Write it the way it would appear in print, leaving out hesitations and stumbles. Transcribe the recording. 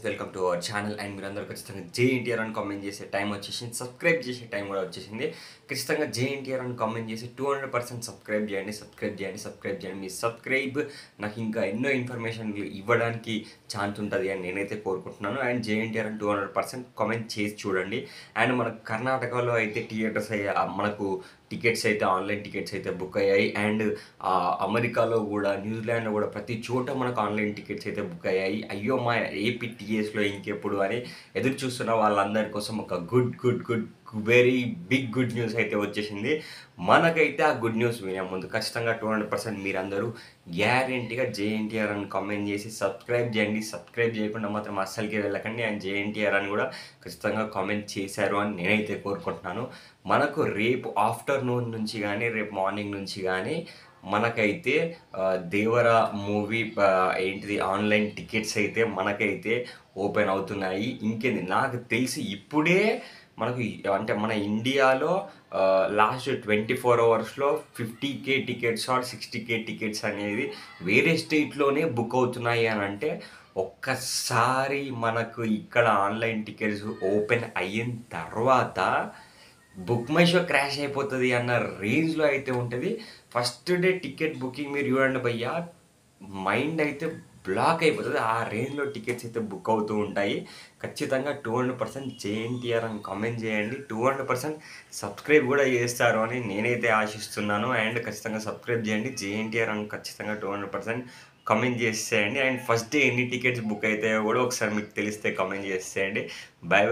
Welcome to our channel and మీరందరూ ఖచ్చితంగా JNTR అని కామెంట్ చేసే టైం వచ్చేసింది, సబ్స్క్రైబ్ చేసే టైం కూడా వచ్చేసింది. ఖచ్చితంగా జేఎన్టీఆర్ అని కామెంట్ చేసి 200% సబ్స్క్రైబ్ చేయండి. మీ సబ్స్క్రైబ్ నాకు ఇంకా ఎన్నో ఇన్ఫర్మేషన్లు ఇవ్వడానికి ఛాన్స్ ఉంటుంది అని నేనైతే కోరుకుంటున్నాను. అండ్ జేఎన్టీఆర్ అని 200% కామెంట్ చేసి చూడండి. అండ్ మన కర్ణాటకలో అయితే థియేటర్స్ మనకు టికెట్స్ అయితే ఆన్లైన్ టికెట్స్ అయితే బుక్ అయ్యాయి. అండ్ అమెరికాలో కూడా, న్యూజిలాండ్లో కూడా ప్రతి చోట మనకు ఆన్లైన్ టికెట్స్ అయితే బుక్ అయ్యాయి. అయ్యో మా ఏపీ టీఎస్లో ఇంకెప్పుడు అని ఎదురు చూస్తున్న వాళ్ళందరి కోసం ఒక good very big good news అయితే వచ్చేసింది. మనకైతే ఆ గుడ్ న్యూస్ వినే ముందు ఖచ్చితంగా 200% మీరందరూ గ్యారెంటీగా జేఎన్టీఆర్ అని కామెంట్ చేసి సబ్స్క్రైబ్ చేయండి. సబ్స్క్రైబ్ చేయకుండా మాత్రం అస్సలకి వెళ్ళకండి. అండ్ జేఎన్టీఆర్ అని కూడా ఖచ్చితంగా కామెంట్ చేశారు అని నేనైతే కోరుకుంటున్నాను. మనకు రేపు ఆఫ్టర్నూన్ నుంచి కానీ రేపు మార్నింగ్ నుంచి కానీ మనకైతే దేవరా మూవీ ఏంటిది ఆన్లైన్ టికెట్స్ అయితే మనకైతే ఓపెన్ అవుతున్నాయి. ఇంకేంది నాకు తెలిసి ఇప్పుడే మనకు అంటే మన ఇండియాలో లాస్ట్ 24 అవర్స్లో 50K tickets are 60K tickets అనేది వేరే స్టేట్లోనే బుక్ అవుతున్నాయి అని అంటే ఒక్కసారి మనకు ఇక్కడ ఆన్లైన్ టికెట్స్ ఓపెన్ అయిన తర్వాత బుక్ మై షో క్రాష్ అయిపోతుంది అన్న రేంజ్లో అయితే ఉంటుంది. ఫస్ట్ డే టికెట్ బుకింగ్ మీరు చూడండి భయ్యా, మైండ్ అయితే బ్లాక్ అయిపోతుంది. ఆ రేంజ్లో టికెట్స్ అయితే బుక్ అవుతూ ఉంటాయి. ఖచ్చితంగా 200% జేఎన్టీఆర్ అని కామెంట్ చేయండి. 200% సబ్స్క్రైబ్ కూడా చేస్తారు అని నేనైతే ఆశిస్తున్నాను. అండ్ ఖచ్చితంగా సబ్స్క్రైబ్ చేయండి. జేఎన్టీఆర్ అని ఖచ్చితంగా 200% కామెంట్ చేసేయండి. అండ్ ఫస్ట్ డే ఎన్ని టికెట్స్ బుక్ అవుతాయో కూడా ఒకసారి మీకు తెలిస్తే కామెంట్ చేసేయండి. By by.